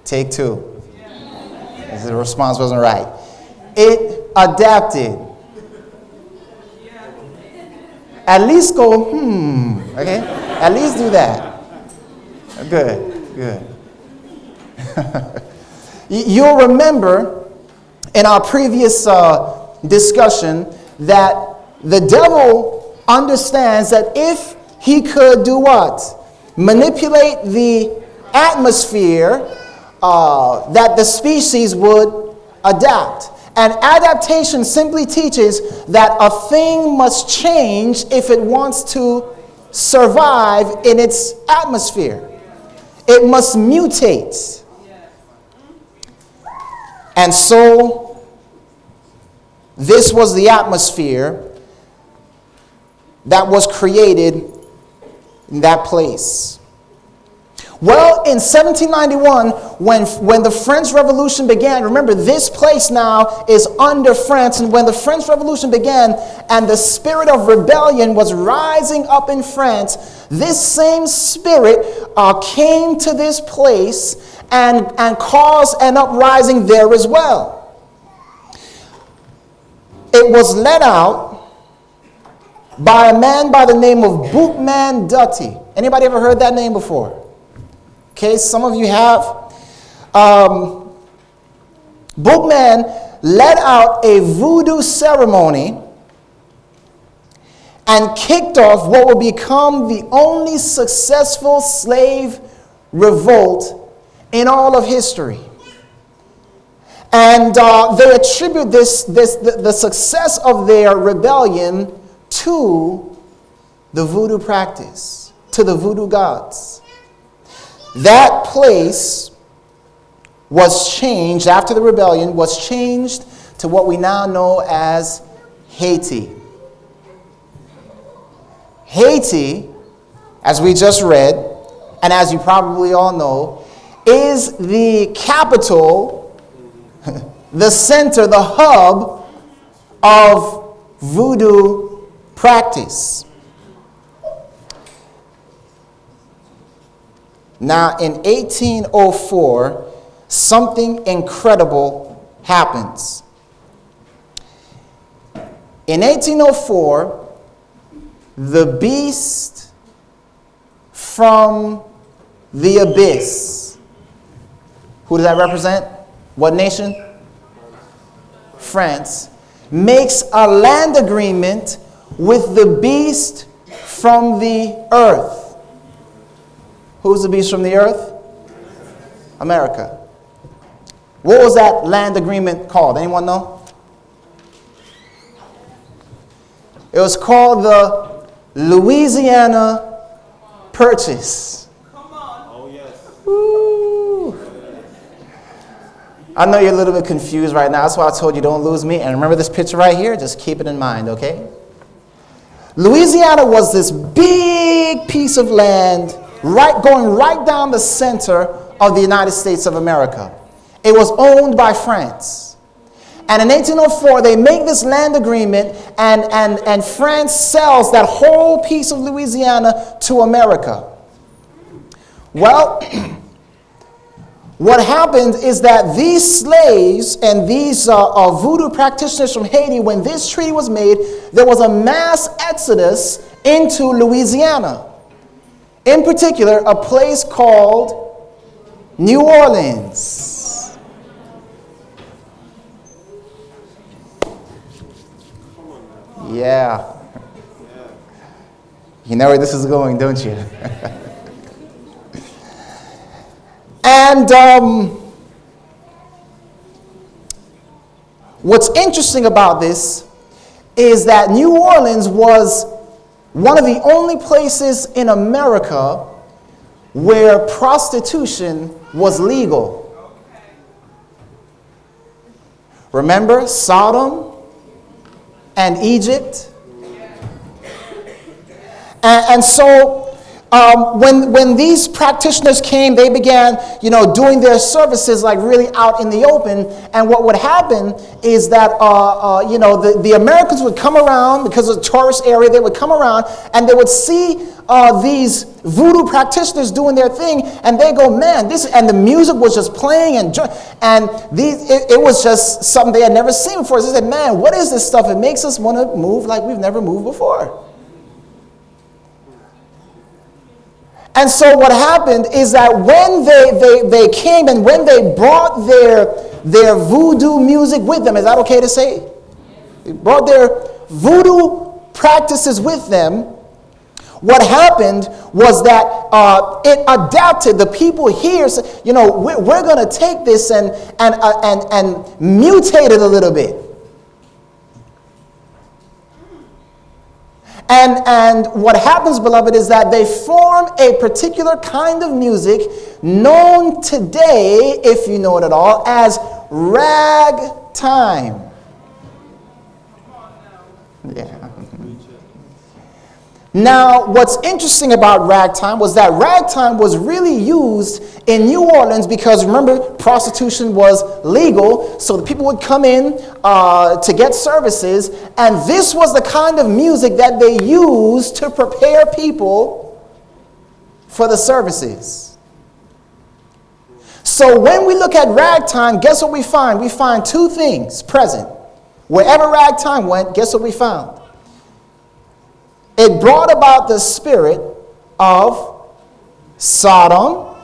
Take two. The response wasn't right. It adapted. At least go, okay? At least do that. Good. You'll remember in our previous discussion that the devil understands that if he could do what? Manipulate the atmosphere, that the species would adapt. And adaptation simply teaches that a thing must change if it wants to survive in its atmosphere. It must mutate. And so, this was the atmosphere that was created in that place. Well, in 1791, when the French Revolution began, remember this place now is under France, and when the French Revolution began and the spirit of rebellion was rising up in France, this same spirit came to this place and caused an uprising there as well. It was led out by a man by the name of Boukman Dutty. Anybody ever heard that name before? Okay, some of you have. Boukman led out a voodoo ceremony and kicked off what would become the only successful slave revolt in all of history. And they attribute the success of their rebellion to the voodoo practice, to the voodoo gods. That place was changed, after the rebellion, was changed to what we now know as Haiti. Haiti, as we just read, and as you probably all know, is the capital, the center, the hub of voodoo practice. Now, in 1804, something incredible happens. In 1804, the beast from the abyss, who does that represent? What nation? France, makes a land agreement with the beast from the earth. Who's the beast from the earth? America. What was that land agreement called? Anyone know? It was called the Louisiana Purchase. Come on. Oh, yes. Woo. I know you're a little bit confused right now. That's why I told you don't lose me. And remember this picture right here? Just keep it in mind, okay? Louisiana was this big piece of land going right down the center of the United States of America. It was owned by France. And in 1804, they make this land agreement, and France sells that whole piece of Louisiana to America. Well, what happened is that these slaves and these voodoo practitioners from Haiti, when this treaty was made, there was a mass exodus into Louisiana. In particular, a place called New Orleans. Yeah. You know where this is going, don't you? And what's interesting about this is that New Orleans was one of the only places in America where prostitution was legal. Remember Sodom and Egypt? And so When these practitioners came, they began, doing their services like really out in the open. And what would happen is that, the Americans would come around because of the tourist area. They would come around and they would see these voodoo practitioners doing their thing, and they go, man, and the music was just playing, and it was just something they had never seen before. So they said, man, what is this stuff? It makes us want to move like we've never moved before. And so what happened is that when they came and when they brought their voodoo music with them, is that okay to say? They brought their voodoo practices with them. What happened was that it adapted. The people here said, we're going to take this and mutate it a little bit. And what happens, beloved, is that they form a particular kind of music known today, if you know it at all, as ragtime. Yeah. Now, what's interesting about ragtime was that ragtime was really used in New Orleans because, remember, prostitution was legal, so the people would come in to get services, and this was the kind of music that they used to prepare people for the services. So when we look at ragtime, guess what we find? We find two things present. Wherever ragtime went, guess what we found? It brought about the spirit of Sodom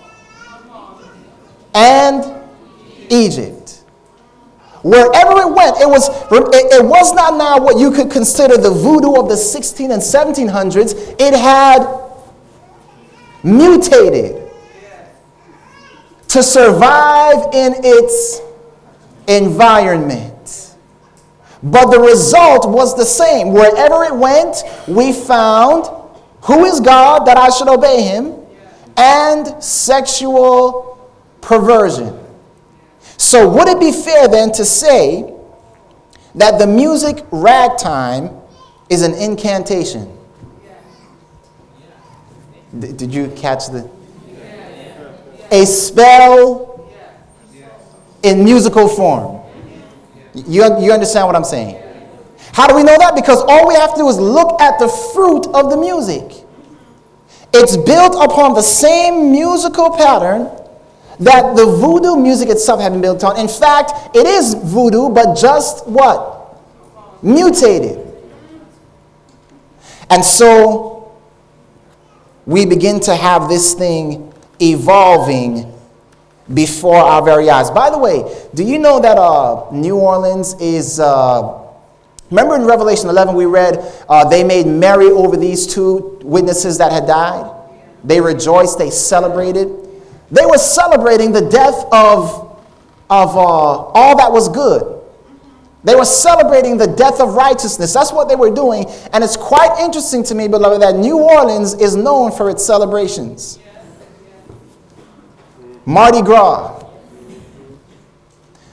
and Egypt. Wherever it went, it was not now what you could consider the voodoo of the 16 and 1700s. It had mutated to survive in its environment. But the result was the same. Wherever it went, we found who is God that I should obey him, and sexual perversion. So would it be fair then to say that the music ragtime is an incantation? Did you catch a spell in musical form? You understand what I'm saying? How do we know that? Because all we have to do is look at the fruit of the music. It's built upon the same musical pattern that the voodoo music itself had been built on. In fact, it is voodoo, but just what? Mutated. And so we begin to have this thing evolving before our very eyes. By the way, do you know that New Orleans is, remember in Revelation 11 we read, they made merry over these two witnesses that had died? They rejoiced, they celebrated. They were celebrating the death of all that was good. They were celebrating the death of righteousness. That's what they were doing. And it's quite interesting to me, beloved, that New Orleans is known for its celebrations. Mardi Gras,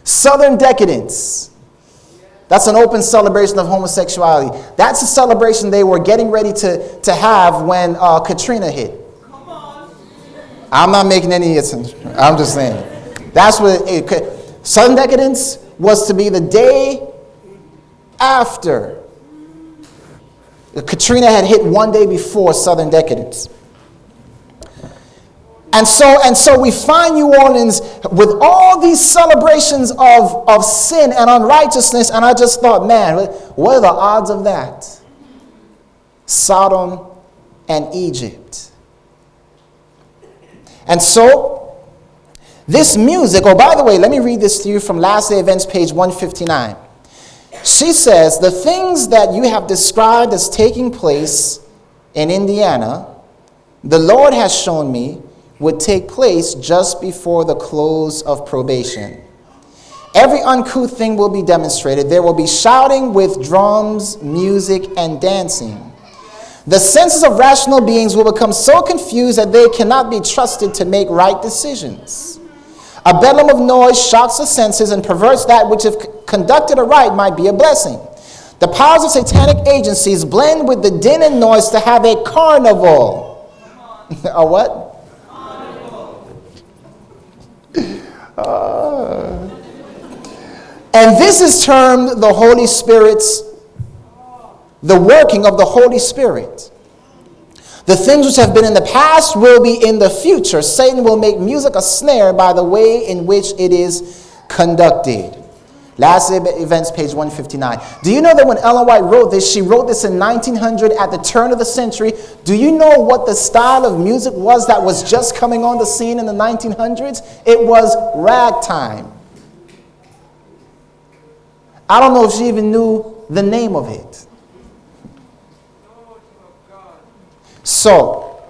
Southern decadence. That's an open celebration of homosexuality. That's a celebration they were getting ready to have when Katrina hit. I'm not making any sense. I'm just saying. That's what Southern decadence was to be the day after. Katrina had hit one day before Southern decadence. And so we find New Orleans with all these celebrations of sin and unrighteousness, and I just thought, man, what are the odds of that? Sodom and Egypt. And so, this music, oh, by the way, let me read this to you from Last Day Events, page 159. She says, the things that you have described as taking place in Indiana, the Lord has shown me would take place just before the close of probation. Every uncouth thing will be demonstrated. There will be shouting with drums, music, and dancing. The senses of rational beings will become so confused that they cannot be trusted to make right decisions. A bedlam of noise shocks the senses and perverts that which, if conducted aright, might be a blessing. The powers of satanic agencies blend with the din and noise to have a carnival. A what? And this is termed the Holy Spirit's, the working of the Holy Spirit. The things which have been in the past will be in the future. Satan will make music a snare by the way in which it is conducted. Last Events, page 159. Do you know that when Ellen White wrote this, she wrote this in 1900 at the turn of the century? Do you know what the style of music was that was just coming on the scene in the 1900s? It was ragtime. I don't know if she even knew the name of it. So,